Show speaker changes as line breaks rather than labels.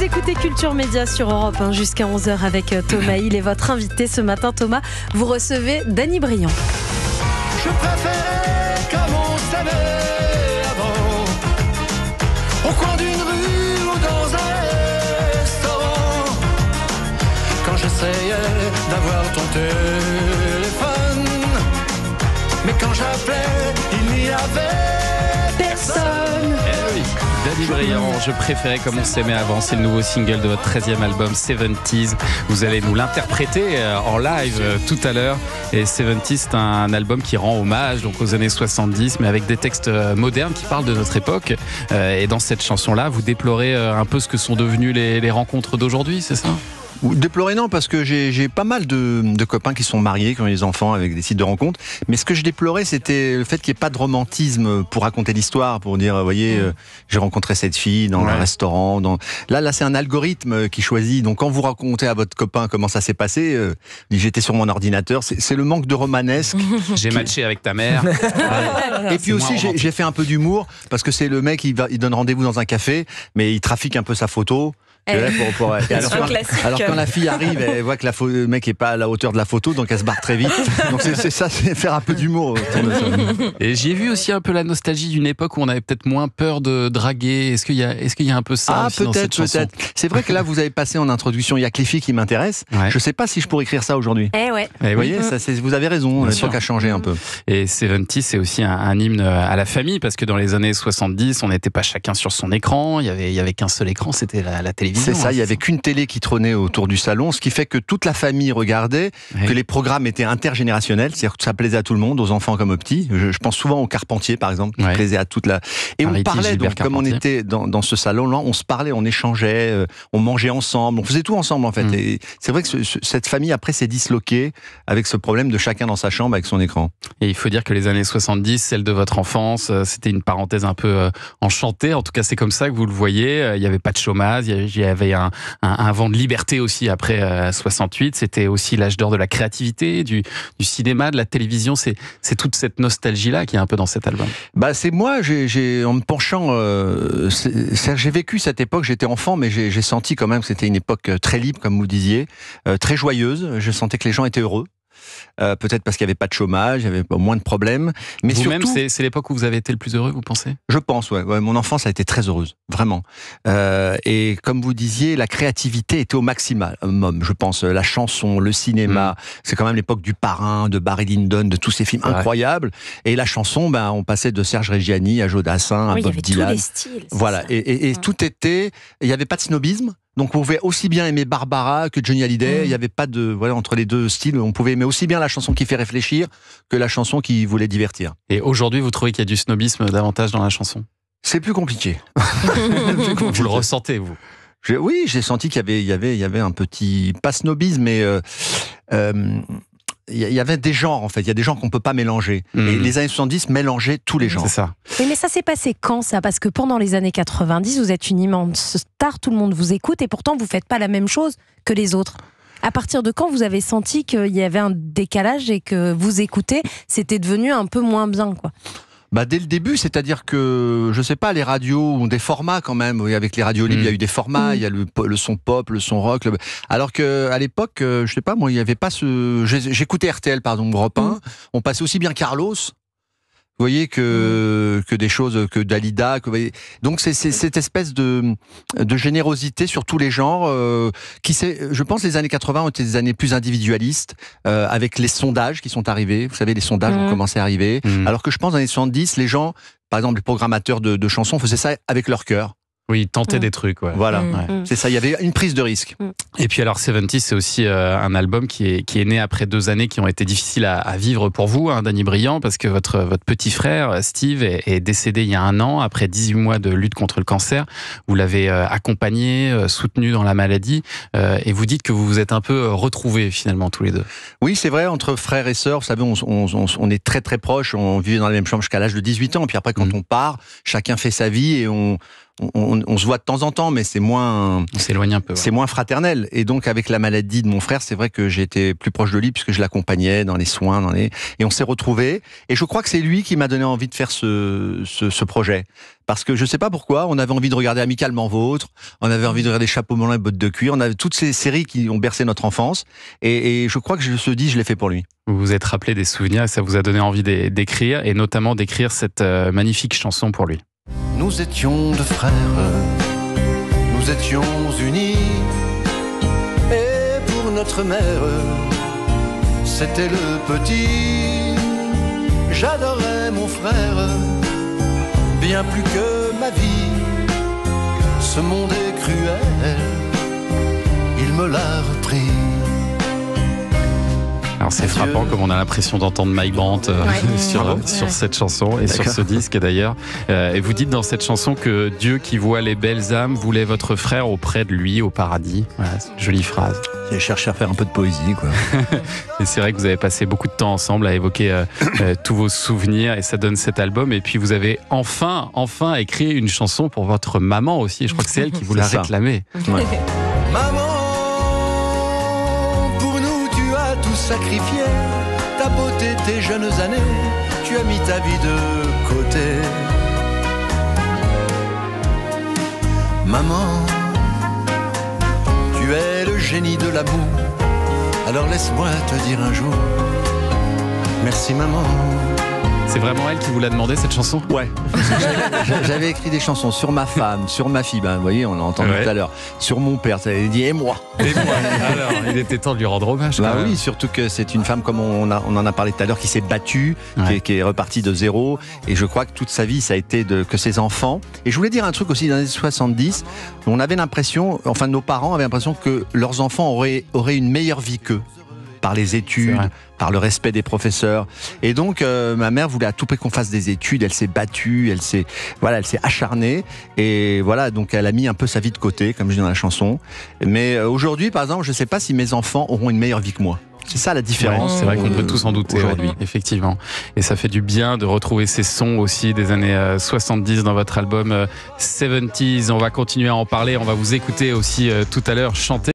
écoutez Culture Média sur Europe 1 jusqu'à 11h avec Thomas Hill et votre invité ce matin. Thomas, vous recevez Danny Briand.
Je préférais comme on s'aimait avant, au coin d'une rue ou dans un restaurant, quand j'essayais d'avoir ton téléphone, mais quand j'appelais, il n'y avait personne.
Eh oui, Danny Briand, je préférais comme on s'aimait avant. C'est le nouveau single de votre 13e album 70s. Vous allez nous l'interpréter en live tout à l'heure. Et 70s, c'est un album qui rend hommage donc aux années 70, mais avec des textes modernes qui parlent de notre époque. Et dans cette chanson-là, vous déplorez un peu ce que sont devenues les rencontres d'aujourd'hui, c'est ça ?
Déplorer non, parce que j'ai pas mal de copains qui sont mariés, qui ont des enfants avec des sites de rencontres. Mais ce que je déplorais, c'était le fait qu'il n'y ait pas de romantisme pour raconter l'histoire, pour dire, vous voyez, j'ai rencontré cette fille dans un restaurant. Là, c'est un algorithme qui choisit. Donc, quand vous racontez à votre copain comment ça s'est passé, j'étais sur mon ordinateur. C'est le manque de romanesque.
J'ai matché avec ta mère.
Et puis aussi, j'ai fait un peu d'humour, parce que c'est le mec, il donne rendez-vous dans un café, mais il trafique un peu ça photo. Alors quand la fille arrive, elle voit que le mec est pas à la hauteur de la photo, donc elle se barre très vite. Donc c'est ça, c'est faire un peu d'humour autour de ça.
Et j'ai vu aussi un peu la nostalgie d'une époque où on avait peut-être moins peur de draguer. Est-ce qu'il y a un peu ça aussi dans cette chanson ?
Peut-être. C'est vrai que là, vous avez passé en introduction, il y a que les filles qui m'intéressent. Ouais. Je sais pas si je pourrais écrire ça aujourd'hui. Vous voyez, vous avez raison, l'époque a changé un peu.
Et 70, c'est aussi un hymne à la famille, parce que dans les années 70, on n'était pas chacun sur son écran. Il y avait qu'un seul écran, c'était la télévision.
C'est ça, il n'y avait qu'une télé qui trônait autour du salon, ce qui fait que toute la famille regardait, que les programmes étaient intergénérationnels, c'est-à-dire que ça plaisait à tout le monde, aux enfants comme aux petits. Je pense souvent aux Carpentier, par exemple, qui plaisait à toute la... Et on parlait, donc, comme on était dans ce salon-là, on se parlait, on échangeait, on mangeait ensemble, on faisait tout ensemble, en fait. Et c'est vrai que cette famille, après, s'est disloquée avec ce problème de chacun dans sa chambre avec son écran.
Et il faut dire que les années 70, celle de votre enfance, c'était une parenthèse un peu enchantée. En tout cas, c'est comme ça que vous le voyez. Il n'y avait pas de chômage, il y avait un vent de liberté aussi après 68. C'était aussi l'âge d'or de la créativité, du cinéma, de la télévision. C'est toute cette nostalgie-là qui est un peu dans cet album.
C'est moi, en me penchant, j'ai vécu cette époque, j'étais enfant, mais j'ai senti quand même que c'était une époque très libre, comme vous disiez, très joyeuse. Je sentais que les gens étaient heureux. Peut-être parce qu'il n'y avait pas de chômage, il y avait moins de problèmes. Mais
vous-même,
surtout,
c'est l'époque où vous avez été le plus heureux, vous pensez ?
Je pense, ouais. Mon enfance a été très heureuse, vraiment. Et comme vous disiez, la créativité était au maximum, je pense. La chanson, le cinéma, c'est quand même l'époque du Parrain, de Barry Lyndon, de tous ces films incroyables. Et la chanson, on passait de Serge Reggiani à Joe Dassin, à Bob Dylan.
Il y avait tous les styles.
Voilà, et tout était... Il n'y avait pas de snobisme. Donc on pouvait aussi bien aimer Barbara que Johnny Hallyday. Il n'y avait pas de entre les deux styles. On pouvait aimer aussi bien la chanson qui fait réfléchir que la chanson qui voulait divertir.
Et aujourd'hui, vous trouvez qu'il y a du snobisme davantage dans la chanson ?
C'est plus compliqué.
Vous le ressentez, vous ?
Oui, j'ai senti qu'il y avait un petit pas snobisme, mais il y avait des genres, en fait. Il y a des genres qu'on peut pas mélanger. Et les années 70 mélangeaient tous les genres.
C'est ça.
Oui, mais ça s'est passé quand, ça ? Parce que pendant les années 90, vous êtes une immense star, tout le monde vous écoute, et pourtant vous faites pas la même chose que les autres. À partir de quand vous avez senti qu'il y avait un décalage et que vous écoutez, c'était devenu un peu moins bien, quoi ?
Dès le début, c'est-à-dire que, je sais pas, les radios ont des formats quand même. Avec les radios libres, il y a eu des formats, il y a le son pop, le son rock. Alors qu'à l'époque, je sais pas, moi, il y avait pas j'écoutais RTL, pardon, Europe 1. On passait aussi bien Carlos. Vous voyez que des choses, que Dalida, donc c'est cette espèce de générosité sur tous les genres je pense les années 80 ont été des années plus individualistes avec les sondages qui sont arrivés. Vous savez, les sondages ont commencé à arriver. Alors que je pense dans les 70, les gens, par exemple les programmateurs de chansons faisaient ça avec leur cœur.
Oui, tenter des trucs, ouais.
Voilà, c'est ça, il y avait une prise de risque.
Et puis alors 70, c'est aussi un album qui est né après 2 années qui ont été difficiles à vivre pour vous, Danny Briand, parce que votre petit frère, Steve, est décédé il y a 1 an, après 18 mois de lutte contre le cancer. Vous l'avez accompagné, soutenu dans la maladie, et vous dites que vous vous êtes un peu retrouvés finalement tous les deux. Oui,
c'est vrai, entre frères et sœurs, vous savez, on est très très proches, on vivait dans la même chambre jusqu'à l'âge de 18 ans, puis après quand on part, chacun fait sa vie et on on se voit de temps en temps, mais c'est moins...
On s'éloigne un peu.
C'est moins fraternel. Et donc, avec la maladie de mon frère, c'est vrai que j'ai été plus proche de lui puisque je l'accompagnais dans les soins, et on s'est retrouvés. Et je crois que c'est lui qui m'a donné envie de faire ce projet. Parce que je sais pas pourquoi, on avait envie de regarder Amicalement Vôtre, on avait envie de regarder Chapeau melon et bottes de cuir, on avait toutes ces séries qui ont bercé notre enfance. Et je crois que je l'ai fait pour lui.
Vous vous êtes rappelé des souvenirs et ça vous a donné envie d'écrire, et notamment d'écrire cette magnifique chanson pour lui.
Nous étions deux frères, nous étions unis, et pour notre mère, c'était le petit. J'adorais mon frère, bien plus que ma vie. Ce monde est cruel, il me l'a repris.
Alors c'est frappant comme on a l'impression d'entendre Mike Brandt sur cette chanson et sur ce disque d'ailleurs. Et vous dites dans cette chanson que Dieu qui voit les belles âmes voulait votre frère auprès de lui au paradis. Voilà, c'est une jolie phrase.
J'ai cherché à faire un peu de poésie, quoi.
Et c'est vrai que vous avez passé beaucoup de temps ensemble à évoquer tous vos souvenirs et ça donne cet album. Et puis vous avez enfin écrit une chanson pour votre maman aussi. Et je crois que c'est elle qui vous l'a réclamée.
Ouais.
Maman, sacrifié ta beauté, tes jeunes années, tu as mis ta vie de côté. Maman, tu es le génie de l'amour, alors laisse-moi te dire un jour, merci maman.
C'est vraiment elle qui vous l'a demandé cette chanson ?
Ouais. J'avais écrit des chansons sur ma femme, sur ma fille, vous voyez, on l'a entendu tout à l'heure, sur mon père, ça avait dit et moi.
Alors, il était temps de lui rendre hommage.
Oui, surtout que c'est une femme, comme on en a parlé tout à l'heure, qui s'est battue, qui est repartie de zéro. Et je crois que toute sa vie, ça a été que ses enfants. Et je voulais dire un truc aussi, dans les années 70, on avait l'impression, enfin nos parents avaient l'impression que leurs enfants auraient une meilleure vie qu'eux. Par les études, par le respect des professeurs. Et donc, ma mère voulait à tout prix qu'on fasse des études. Elle s'est battue, elle s'est acharnée. Et voilà, donc elle a mis un peu sa vie de côté, comme je dis dans la chanson. Mais aujourd'hui, par exemple, je ne sais pas si mes enfants auront une meilleure vie que moi. C'est ça la différence.
Ouais, c'est vrai qu'on peut tous en douter aujourd'hui, effectivement. Et ça fait du bien de retrouver ces sons aussi des années 70 dans votre album 70s. On va continuer à en parler. On va vous écouter aussi tout à l'heure chanter.